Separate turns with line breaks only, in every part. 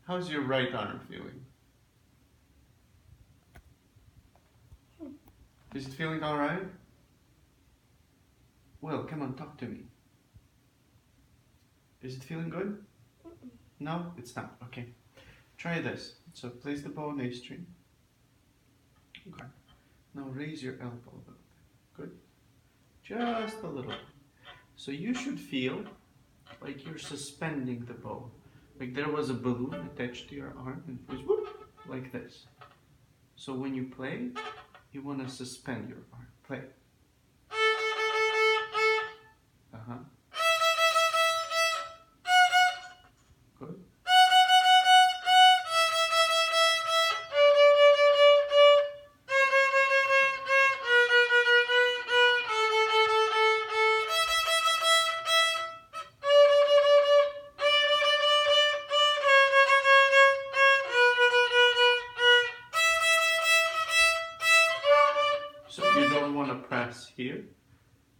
How's your right arm feeling? Is it feeling all right? Will, come on, talk to me. Is it feeling good? No, it's not. Okay. Try this. So place the bow on A string. Okay. Now raise your elbow a little bit. Good. Just a little bit. So you should feel like you're suspending the bow. Like there was a balloon attached to your arm and it was whoop, like this. So when you play, you want to suspend your arm. Play. Uh-huh. Good. So you don't want to press here.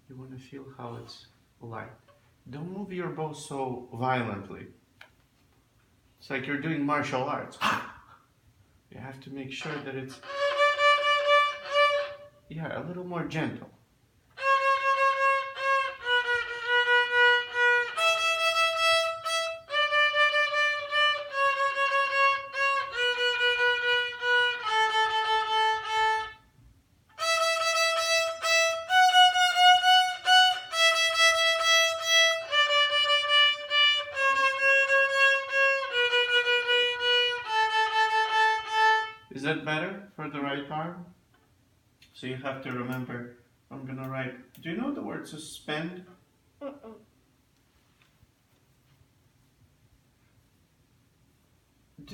You want to feel how it's light. Don't move your bow so violently. It's like you're doing martial arts. You have to make sure that it's, yeah, a little more gentle. Is that better for the right arm? So you have to remember, I'm gonna write, do you know the word suspend? Do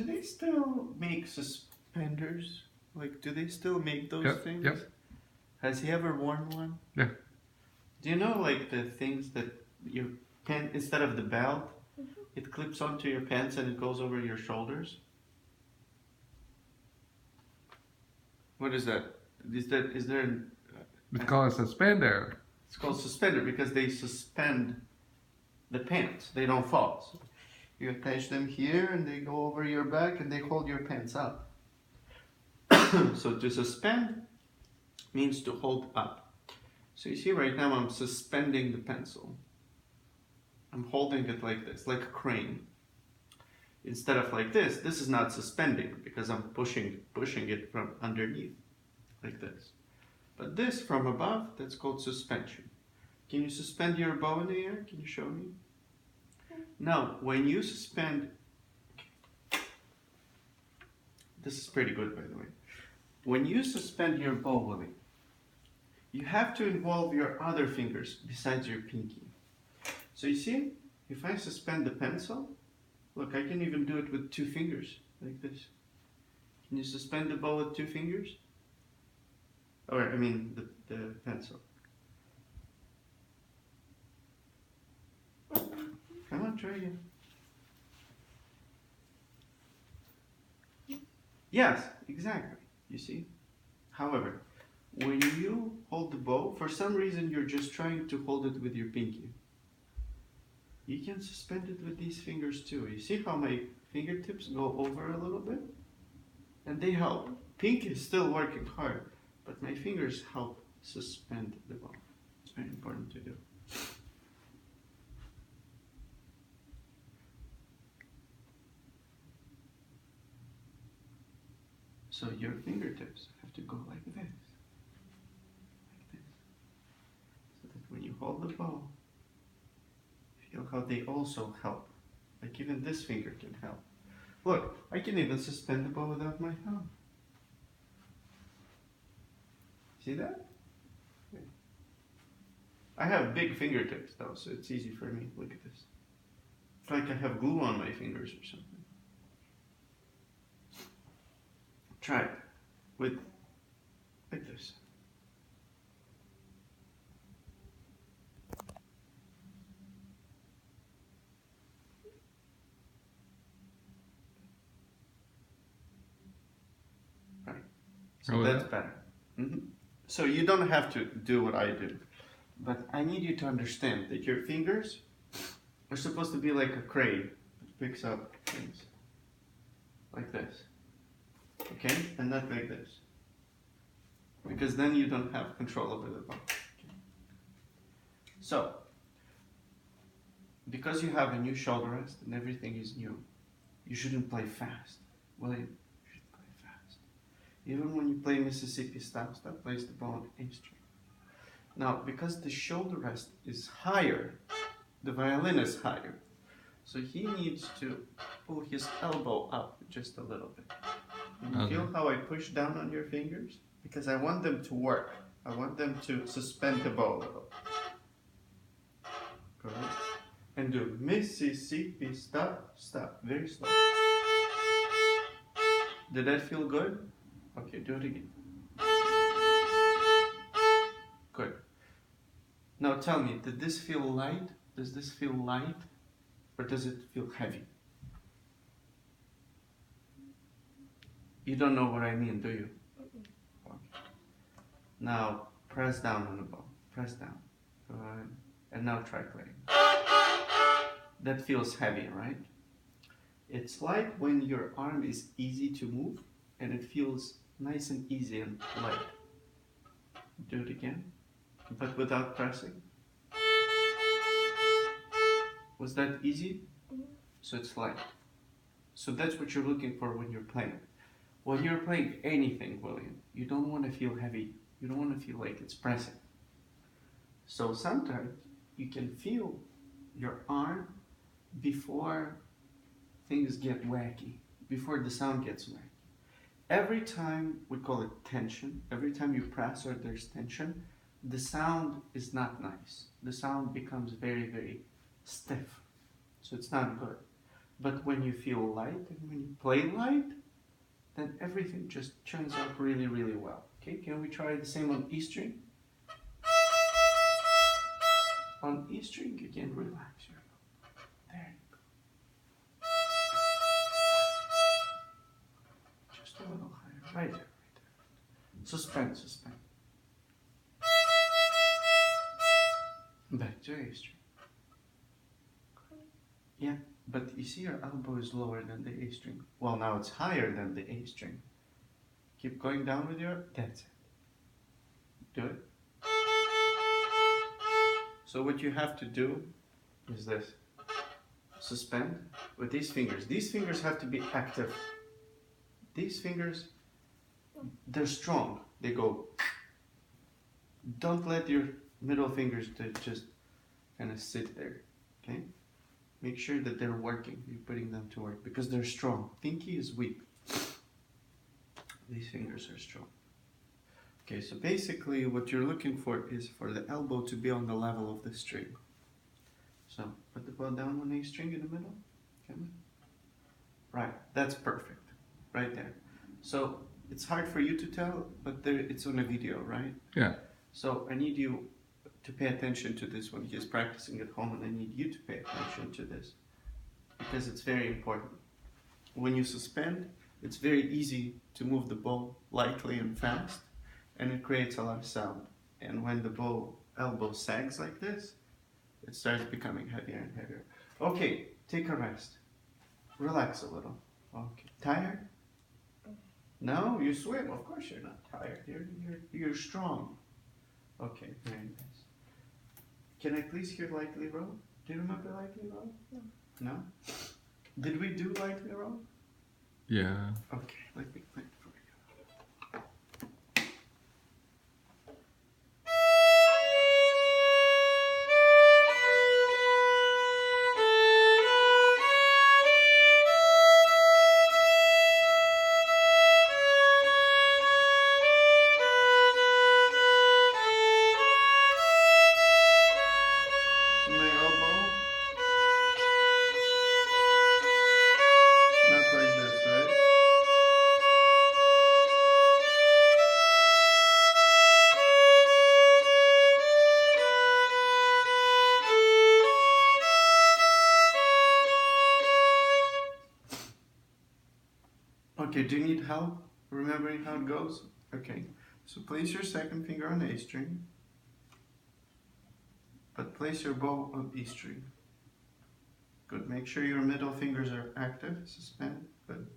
they still make suspenders? Like, do they still make those things?
Yep.
Has he ever worn one?
Yeah.
Do you know, like, the things that your pen, instead of the belt, it clips onto your pants and it goes over your shoulders? What is that? Is there an...
It's called a suspender.
It's called suspender because they suspend the pants. They don't fall. So you attach them here and they go over your back and they hold your pants up. So to suspend means to hold up. So you see right now I'm suspending the pencil. I'm holding it like this, like a crane. Instead of like this is not suspending because I'm pushing it from underneath, like this. But this from above, that's called suspension. Can you suspend your bow in the air? Can you show me? Now, when you suspend, this is pretty good by the way. When you suspend your bow, Willie, you have to involve your other fingers besides your pinky. So you see, if I suspend the pencil, look, I can even do it with 2 fingers, like this. Can you suspend the bow with 2 fingers? Or, I mean, the pencil. Come on, try again. Yes, exactly, you see? However, when you hold the bow, for some reason you're just trying to hold it with your pinky. You can suspend it with these fingers too. You see how my fingertips go over a little bit? And they help. Pinky is still working hard, but my fingers help suspend the bow. It's very important to do. So your fingertips have to go like this. Like this. So that when you hold the bow, feel how they also help. Like even this finger can help. Look, I can even suspend the bow without my thumb. See that? I have big fingertips though, so it's easy for me. Look at this. It's like I have glue on my fingers or something. Try it with like this. Right. So that's better. So you don't have to do what I do, but I need you to understand that your fingers are supposed to be like a crane that picks up things. like this. Okay? And not like this. Because then you don't have control over the bow. Okay. So, because you have a new shoulder rest and everything is new, you shouldn't play fast. William, you should play fast. Even when you play Mississippi style, that plays the bow on A string. Now, because the shoulder rest is higher, the violin is higher. So he needs to pull his elbow up just a little bit. And you feel how I push down on your fingers? Because I want them to work. I want them to suspend the bow a little. Go ahead. And do Mississippi, stop, stop, very slow. Did that feel good? Okay, do it again. Good. Now tell me, did this feel light? Does this feel light? Or does it feel heavy? You don't know what I mean, do you? Okay. Now press down on the bow. Press down. Good. And now try playing. That feels heavy, right? It's light when your arm is easy to move and it feels nice and easy and light. Do it again, but without pressing. Was that easy? So it's light. So that's what you're looking for when you're playing. When you're playing anything, William, you don't want to feel heavy. You don't want to feel like it's pressing. So sometimes you can feel your arm before things get wacky, before the sound gets wacky. Every time, we call it tension, every time you press or there's tension, the sound is not nice. The sound becomes very, very stiff. So it's not good. But when you feel light and when you play light, then everything just turns out really, really well. Okay, can we try the same on E string? On E string, again, relax your elbow. There you go. Just a little higher. Right there, right there. Suspend, suspend. Back to A string. Yeah, but you see your elbow is lower than the A string. Well, now it's higher than the A string. Keep going down with your, that's it. Do it. So what you have to do is this. Suspend with these fingers. These fingers have to be active. These fingers, they're strong. They go. Don't let your middle fingers to just kind of sit there, okay? Make sure that they're working. You're putting them to work because they're strong. Pinky is weak. These fingers are strong. Okay, so basically what you're looking for is for the elbow to be on the level of the string. So put the bow down on A string in the middle. Okay. Right, that's perfect. Right there. So it's hard for you to tell, but it's on a video, right?
Yeah.
So I need you to pay attention to this when he's practicing at home, and I need you to pay attention to this because it's very important. When you suspend, it's very easy to move the bow lightly and fast, and it creates a lot of sound. And when the bow elbow sags like this, it starts becoming heavier and heavier. Okay, take a rest. Relax a little. Okay, tired? No, you swim. Of course you're not tired. You're strong. Okay, very nice. Can I please hear lightly roll? Do you remember lightly roll?
No.
No? Did we do lightly roll?
Yeah.
Okay, let me play it for you. See my elbow? Not like this, right? Okay, do you need help remembering how it goes? Okay, so place your second finger on A string, but place your bow on E string. Good, make sure your middle fingers are active, suspend, good.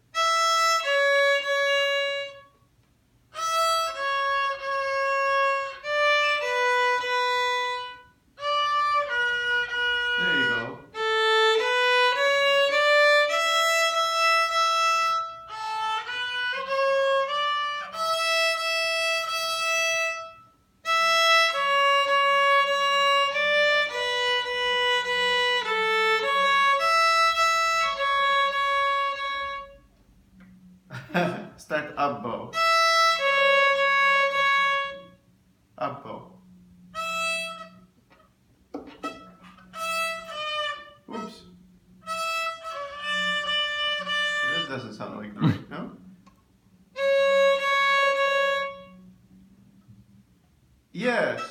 Start up bow. Up bow. Oops. That doesn't sound like the right note. Yes.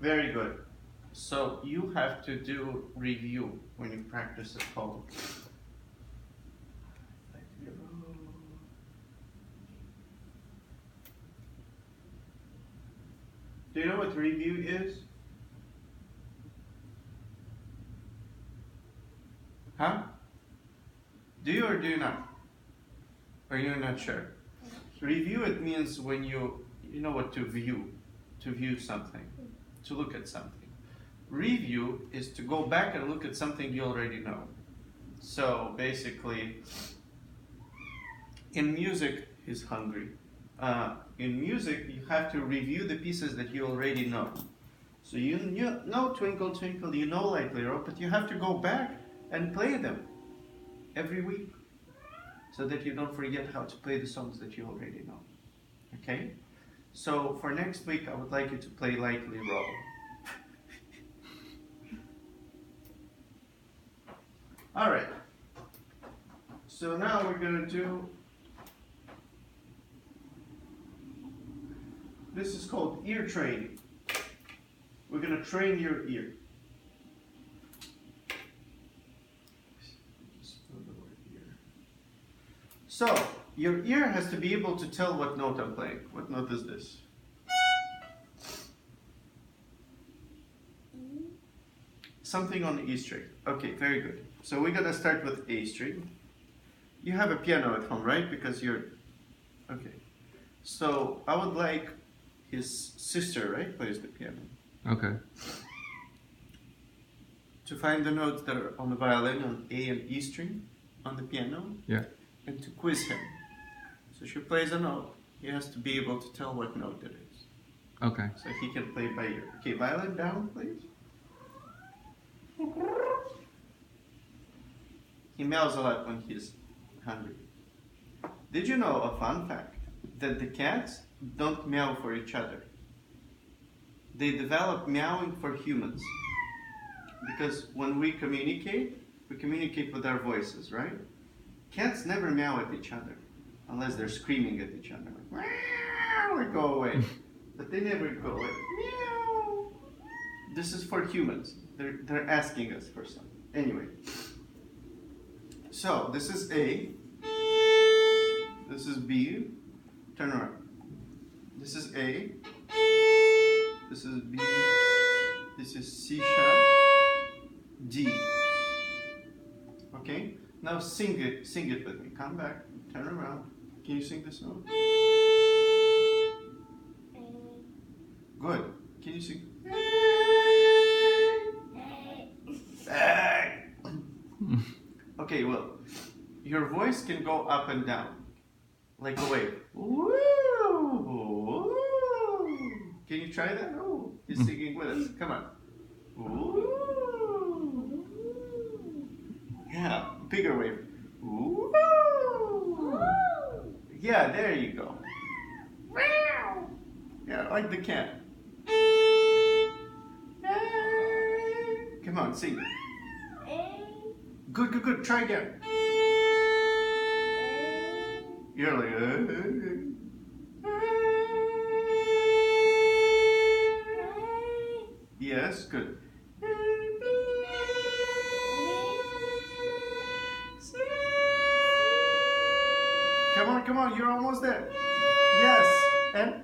Very good. So you have to do review when you practice at home. Do you know what review is? Huh? Do you or do you not? Or you're not sure? Review, it means when you know what to view something, to look at something. Review is to go back and look at something you already know. So basically, in music, he's hungry. In music, you have to review the pieces that you already know. So you know Twinkle Twinkle, you know Light Little, but you have to go back and play them every week so that you don't forget how to play the songs that you already know. Okay? So for next week, I would like you to play Lightly Roll. All right. So now we're going to do, this is called ear training. We're going to train your ear. So, your ear has to be able to tell what note I'm playing. What note is this? Something on the E string. Okay, very good. So we're gonna start with A string. You have a piano at home, right? Because you're... Okay. So I would like his sister, right, plays the piano.
Okay.
To find the notes that are on the violin on A and E string on the piano.
Yeah.
And to quiz him. So she plays a note. He has to be able to tell what note it is.
Okay.
So he can play by ear. Okay, violin down, please. He meows a lot when he's hungry. Did you know a fun fact? That the cats don't meow for each other. They develop meowing for humans. Because when we communicate with our voices, right? Cats never meow at each other. Unless they're screaming at each other. Like, meow, or go away. But they never go away. Meow. This is for humans. They're asking us for something. Anyway. So, this is A. This is B. Turn around. This is A. This is B. This is C sharp. D. Okay? Now sing it with me. Come back. Turn around. Can you sing this note? Good. Can you sing? Okay, well, your voice can go up and down, like a wave. Woo! Can you try that? Oh, he's singing with us. Come on. Ooh. Yeah, bigger wave. Ooh. Yeah, there you go. Yeah, like the cat. Come on, sing.
A.
Good, good, good. Try again.
A.
You're like, yes, good. Come on, you're almost there. Yes, and?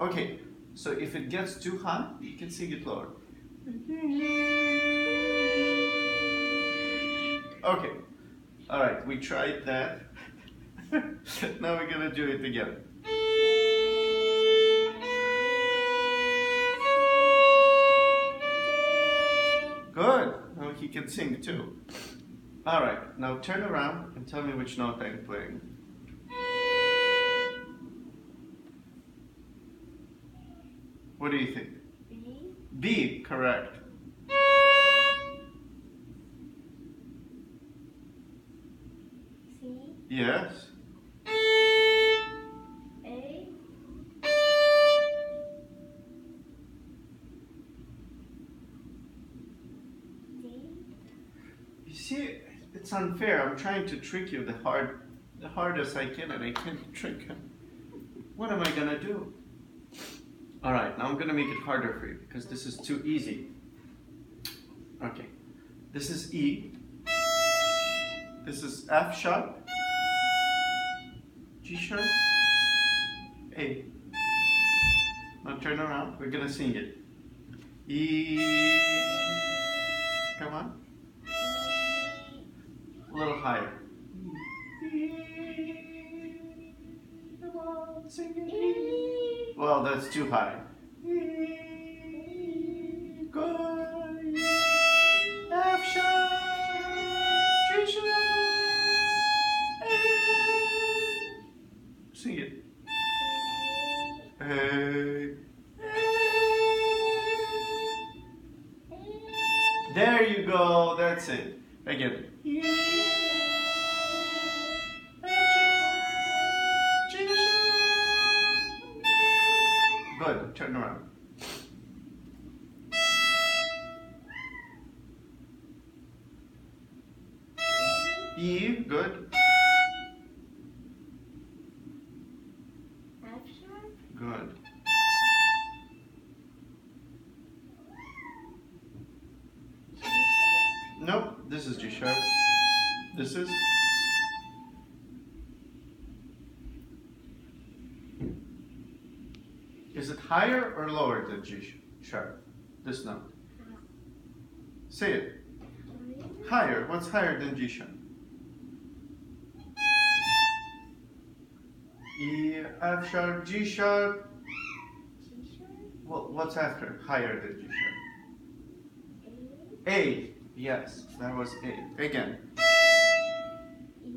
Okay, so if it gets too high, you can sing it lower. Okay, all right, we tried that. Now we're gonna do it again. Good, now he can sing too. All right, now turn around and tell me which note I'm playing. What do you think?
B.
B, correct.
C.
Yes.
A. D.
You see, it's unfair. I'm trying to trick you the hardest I can, and I can't trick him. What am I gonna do? All right, now I'm gonna make it harder for you because this is too easy. Okay, this is E. This is F sharp, G sharp, A. Now turn around. We're gonna sing it. E. Come on. A little higher. Come on, sing it. Well, that's too high. Good. F sharp, G sharp, A. Sing it. A. There you go. That's it. Again. Good. Turn around. E. Good.
F sharp.
Good.
G sharp.
Nope. This is G sharp. This is. Is it higher or lower than G sharp? This note. Say it. Higher. What's higher than G sharp? E, F sharp, G sharp.
G sharp.
Well, what's after? Higher than G sharp.
A.
A. Yes, that was A. Again.
E.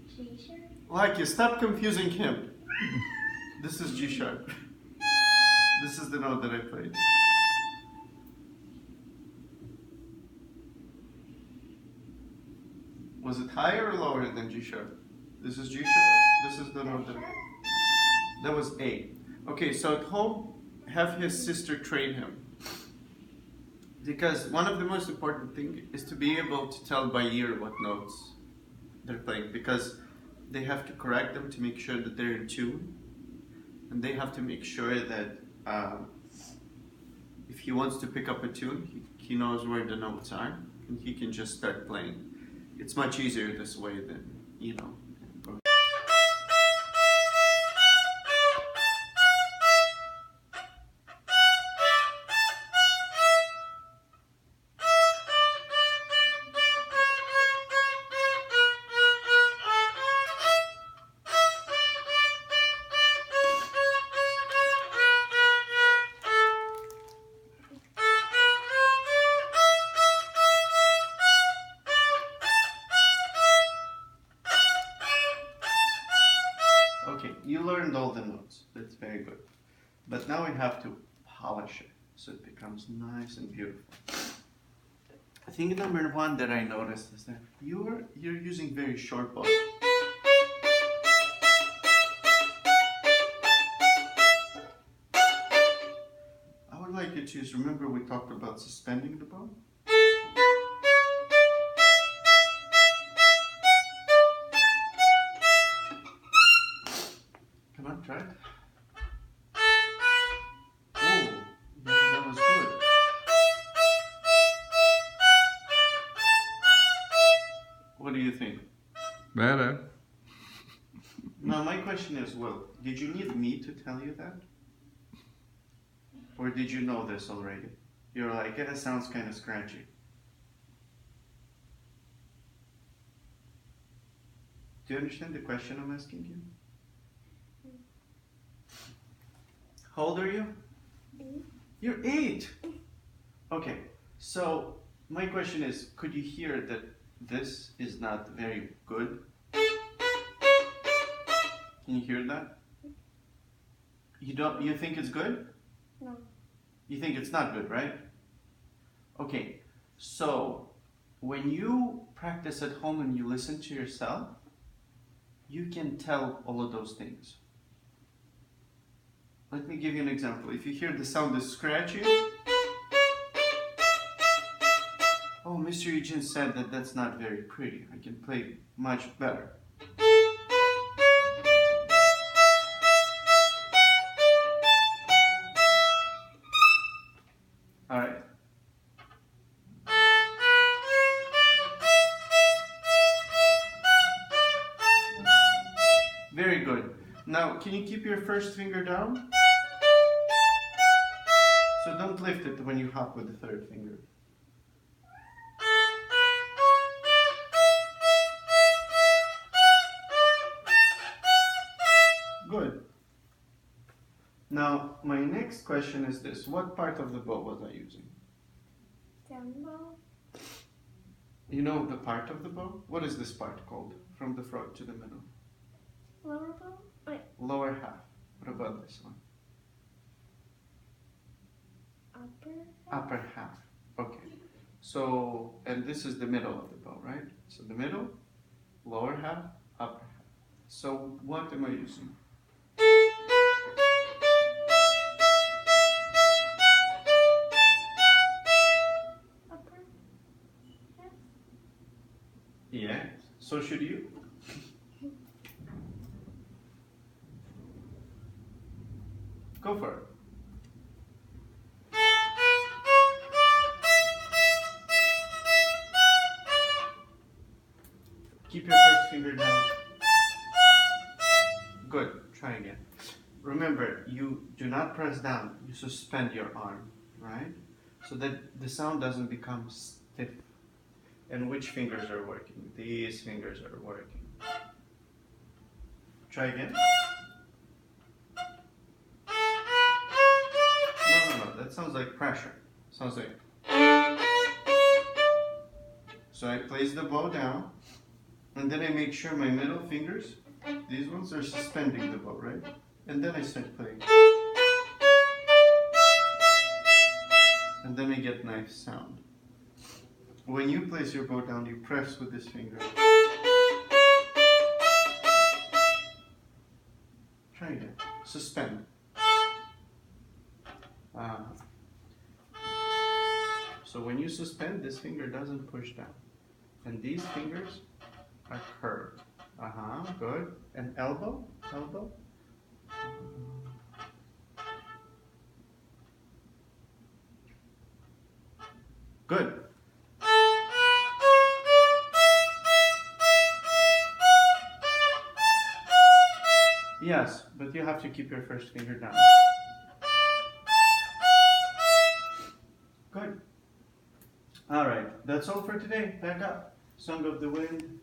G sharp.
Like you, stop confusing him. This is G sharp. This is the note that I played. Was it higher or lower than G sharp? This is G sharp. This is the note that was A. Okay, so at home, have his sister train him. Because one of the most important things is to be able to tell by ear what notes they're playing. Because they have to correct them to make sure that they're in tune. And they have to make sure that if he wants to pick up a tune, he knows where the notes are. And he can just start playing. It's much easier this way than, you know. Okay, you learned all the notes. That's very good. But now we have to polish it so it becomes nice and beautiful. I think number one that I noticed is that you're using very short bows. to use, remember we talked about suspending the bow? Come on, try it. Oh, yeah, that was good. What do you think?
Better.
Now my question is, Will, did you need me to tell you that? Or did you know this already? You're like, yeah, it sounds kind of scratchy. Do you understand the question I'm asking you? How old are you?
8.
You're 8! Okay, so my question is, could you hear that this is not very good? Can you hear that? You think it's good?
No.
You think it's not good, right? Okay, so when you practice at home and you listen to yourself, you can tell all of those things. Let me give you an example. If you hear the sound is scratchy, oh, Mr. Eugene said that that's not very pretty. I can play much better. All right. Very good. Now, can you keep your first finger down? So don't lift it when you hop with the third finger. Good. Now, my next question is this. What part of the bow was I using?
Jumbo.
You know the part of the bow? What is this part called? From the front to the middle.
Lower bow. Wait.
Lower half. What about this one?
Upper.
Upper half. Okay. So, and this is the middle of the bow, right? So the middle, lower half, upper half. So what am I using?
Upper. Yes.
Yes. So should you? Go for it. Keep your first finger down. Good. Try again. Remember, you do not press down. You suspend your arm, right? So that the sound doesn't become stiff. And which fingers are working? These fingers are working. Try again. No. That sounds like pressure. Sounds like. So I place the bow down, and then I make sure my middle fingers, these ones are suspending the bow, right? And then I start playing. And then I get nice sound. When you place your bow down, you press with this finger. Try again. Suspend. So when you suspend, this finger doesn't push down. And these fingers are curved. Good. And elbow? Elbow? Good. Yes, but you have to keep your first finger down. Good. All right, that's all for today. Back up. Song of the Wind.